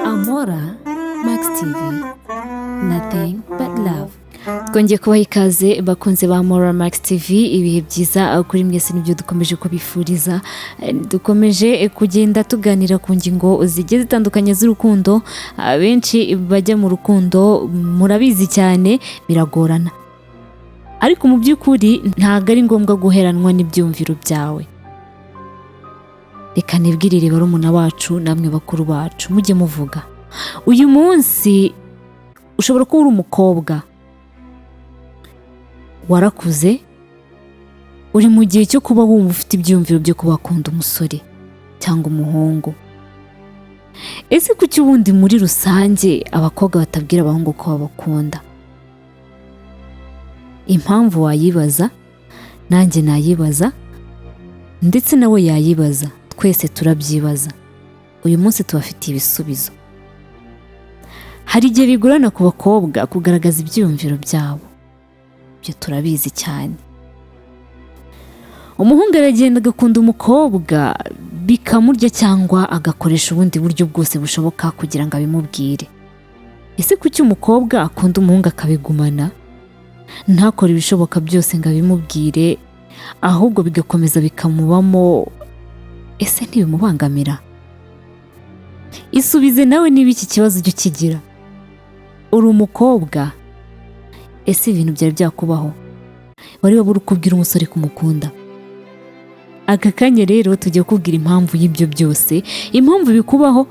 Amora Max TV, nothing but love. Twongeye kubaha ikaze bakunze ba Amora Max TV, ibihe byiza kuri mwese nibyo dukomeje kubifuriza. Dukomeje kugenda tuganira ku ngingo zigiye zitandukanye z'urukundo. Benshi bajya mu rukundo murabizi cyane biragorana, ariko mu by'ukuri ntago ari ngombwa guheranwa n'ibyumviro byawe. Reka nibwirire barumuna wacu namwe bakuru bacu mujye muvuga, uyu munsi ushobora kuba uri umukobwa warakuze, uri mu gihe cyo kuba wumva ufite ibyumviro byo kuba wakunda umusore cyangwa umuhungu. Ese kuki ubundi muri rusange abakobwa batabwira abahungu ko babakunda? Impamvu wayibaza, nanjye nayibaza, ndetse nawe yayibaza, twese turabyibaza. Uyu munsi tubafitiye ibisubizo. Hari igihe bigorana ku bakobwa kugaragaza ibyumviro byabo, ibyo turabizi cyane. Umuhungu aragenda agakunda umukobwa bikamurya cyangwa agakoresha ubundi buryo bwose bushoboka kugira ngo abimubwire. Ese kuki umukobwa akunda umuhungu akabigumana, ntakore ibishoboka byose ngo abimubwire, ahubwo bigakomeza bikamubamo? Ese ntibimubangamira? Isubize nawe niba iki kibazo ujya ukigira. Uri umukobwa, ese ibintu byari byakubaho? Wari waba uri kubwira umusore kumukunda? Aka kanya rero tugiye kubwira impamvu y'ibyo byose, impamvu bikubaho,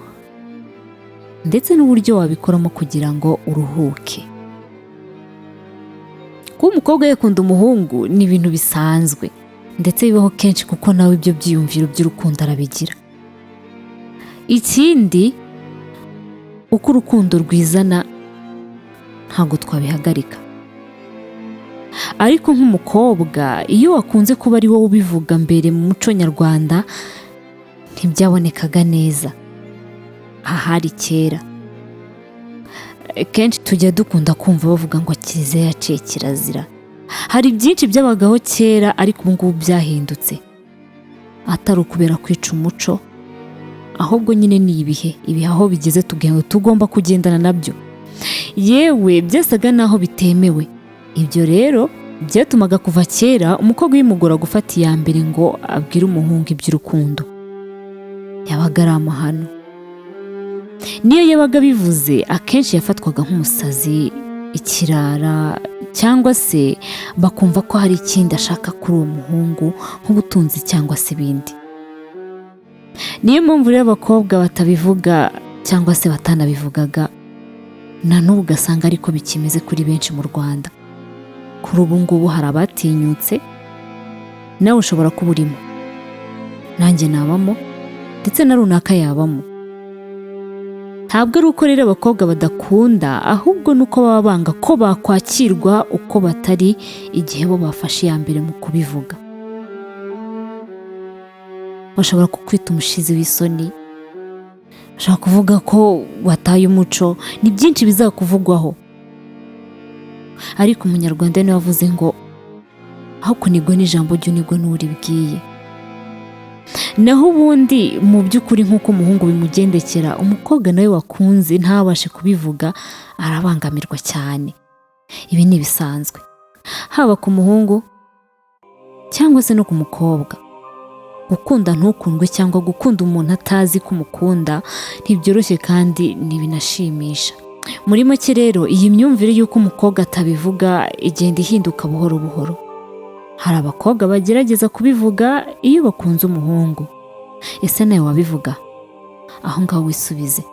ndetse n'uburyo wabikoramo kugira ngo uruhuke. Kuba umukobwa yakunda umuhungu ni ibintu bisanzwe, ndetse bibaho kenshi kuko nawe ibyo byiyumviro by'urukundo arabigira. Ikindi, uko urukundo rwizana ntabwo twabihagarika. Ariko nk'umukobwa, iyo wakunze kuba ari wowe ubivuga mbere mu muco nyarwanda, ntibyabonekaga neza. Ahari kera kenshi tujya dukunda kumva bavuga ngo kiliziya yaciye kirazira. Hari byinshi byabagaho kera, ariko ubu ngubu byahindutse. Atari ukubera kwica umuco, ahubwo nyine ni ibihe aho bigeze tugomba kugendana nabyo. Yewe byasaga naho bitemewe. Ibyo rero byatumaga kuva kera umukobwa wimugora gufata iya mbere ngo abwire umuhungu iby'urukundo. Yabaga ari amahano. Niyo yabaga bivuze, akenshi yafatwaga nk'umusazi, ikirara, cyangwa se bakumva ko hari ikindi ashaka kuri uwo muhungu, nk'ubutunzi cyangwa se ibindi. Niyo mpamvu rero abakobwa batabivuga cyangwa se batanabivugaga, na n'ubu ugasanga ariko bikimeze kuri benshi mu Rwanda. Kuri ubu ngubu hari abatinyutse, nawe ushobora kuba urimo, nanjye nabamo, ndetse na runaka yabamo. Ntabwo ari uko rero abakobwa badakunda, ahubwo ni uko baba banga ko bakwakirwa uko batari igihe bo bafashe iya mbere mu kubivuga. Bashobora kukwita umushizi w'isoni, bashobora kuvuga ko wataye umuco, ni byinshi bizakuvugwaho. Ariko umunyarwanda niwe wavuze ngo aho kunigwa n'ijambo ry'unigwa n'uribwiye. Naho ubundi mu by'ukuri nk'uko umuhungu bimugendekera, umukobwa nawe wakunze ntabashe kubivuga arabangamirwa cyane. Ibi ni ibisanzwe, haba ku muhungu cyangwa se no ku mukobwa. Gukunda ntukundwe cyangwa gukunda umuntu atazi ko umukunda ntibyoroshye kandi ntibinashimisha. Muri make rero, iyi myumvire y'uko umukobwa atabivuga igenda ihinduka buhoro buhoro. Hari abakobwa bagerageza kubivuga iyo bakunze umuhungu. Ese nawe wabivuga? Aho ngaho wisubize,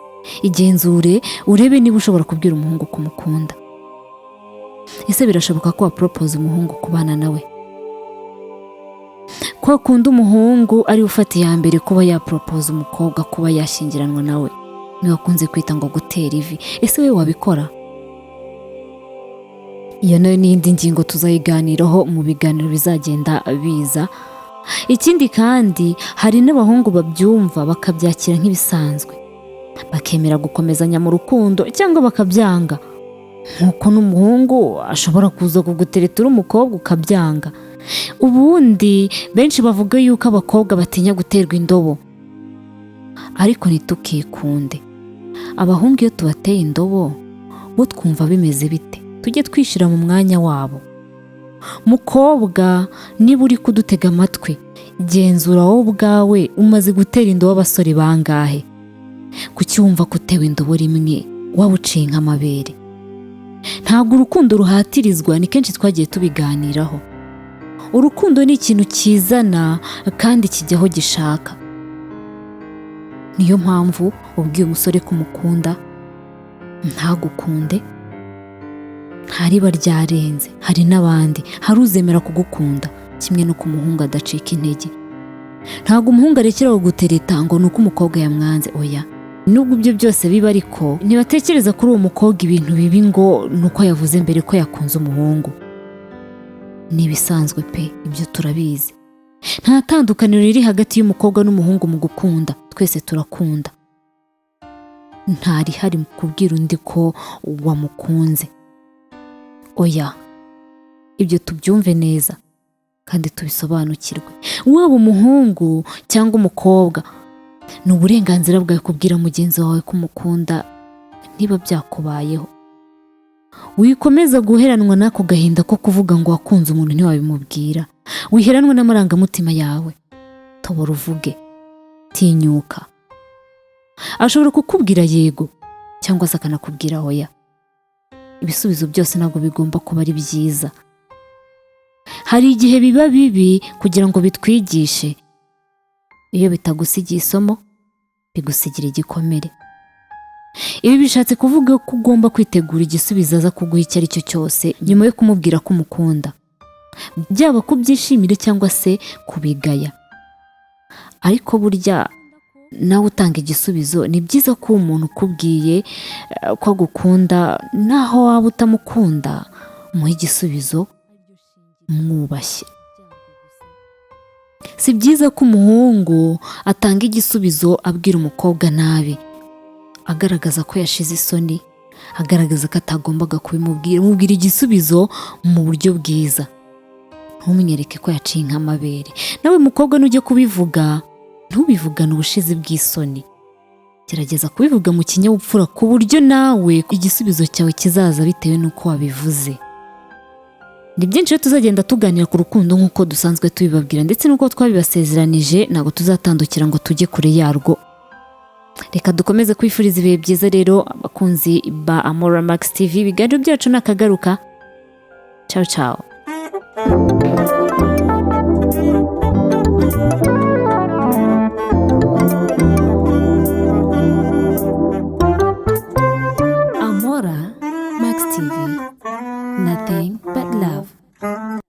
igenzure, urebe niba ushobora kubwira umuhungu ko umukunda. Ese birashoboka ko wapropose umuhungu kubana nawe? Ko akunda umuhungu ari ufata iya mbere kuba yapropose umukobwa kuba yashyingiranwa nawe, niwe akunze kwita ngo gutera ivi. Ese we wabikora? Iyo nayo ni indi ngingo tuzayiganiraho mu biganiro bizagenda biza. Ikindi kandi, hari n'abahungu babyumva bakabyakira nk'ibisanzwe, bakemera gukomezanya mu rukundo cyangwa bakabyanga. nk'uko n'umuhungu ashobora kuza kugutereta uri umukobwa ukabyanga. Ubundi benshi bavuga yuko abakobwa batinya guterwa indobo, ariko ntitukikunde. Abahungu iyo tubateye indobo bo twumva bimeze bite? Tujye twishyira mu mwanya wabo. Mukobwa, niba uri kudutega amatwi, genzura wowe ubwawe umaze gutera indobo abasore bangahe? Kuki wumva ko utewe indobo rimwe waba uciye nk'amabere? Ntabwo urukundo ruhatirizwa, ni kenshi twagiye tubiganiraho. Urukundo ni ikintu kizana kandi kijya aho gishaka. Niyo mpamvu ubwiye umusore ko umukunda ntagukunde, ntariba ryarenze. Hari n'abandi, hari uzemera kugukunda kimwe no ku muhungu adacika intege. Ntabwo umuhungu arekera kugutereta ngo ni uko umukobwa yamwanze, oya. Nubwo ibyo byose biba, ariko ntibatekereza kuri uwo mukobwa ibintu bibi ngo ni uko yavuze mbere ko yakunze umuhungu. Ni ibisanzwe pe, ibyo turabizi. Nta tandukaniro riri hagati y'umukobwa n'umuhungu mu gukunda. Twese turakunda, ntarihari mu kubwira undi ko wamukunze, oya. Ibyo tubyumve neza kandi tubisobanukirwe. Waba umuhungu cyangwa umukobwa, ni uburenganzira bwawe kubwira mugenzi wawe ko umukunda niba byakubayeho. Wikomeza guheranwa n'ako gahinda ko kuvuga ngo wakunze umuntu ntiwabimubwira. Wiheranwe n'amarangamutima yawe. Tobora uvuge, tinyuka. Ashobora kukubwira yego cyangwa se akanakubwira oya. Ibisubizo byose ntabwo bigomba kuba ari byiza. Hari igihe biba bibi kugira ngo bitwigishe. Iyo bitagusigiye isomo, bigusigira igikomere. Ibi bishatse kuvuga ko ugomba kwitegura igisubizo aza kuguha icyo ari cyo cyose nyuma yo kumubwira ko umukunda, byaba kubyishimira cyangwa se kubigaya. Ariko burya nawe utanga igisubizo, ni byiza ko umuntu ukubwiye ko agukunda naho waba utamukunda, umuha igisubizo mwubashye. Si byiza ko umuhungu atanga igisubizo abwira umukobwa nabi, agaragaza ko yashize isoni, agaragaza ko atagombaga kubimubwira. Mubwira igisubizo mu buryo bwiza, ntumwereke ko yaciye nk'amabere. Nawe mukobwa nujya kubivuga, ntubivugane ubushizi bw'isoni. Gerageza kubivuga mu kinyabupfura ku buryo nawe igisubizo cyawe kizaza bitewe n'uko wabivuze. Ni byinshi tuzagenda tuganira ku rukundo nk'uko dusanzwe tubibabwira, ndetse n'uko twabibasezeranije. Ntabwo tuzatandukira ngo tujye kure yarwo. Reka dukomeze kwifuriza ibihe byiza rero abakunzi ba Amora Max TV. Ibiganiro byacu nakagaruka. Ciao ciao. Amora Max TV, nothing but love.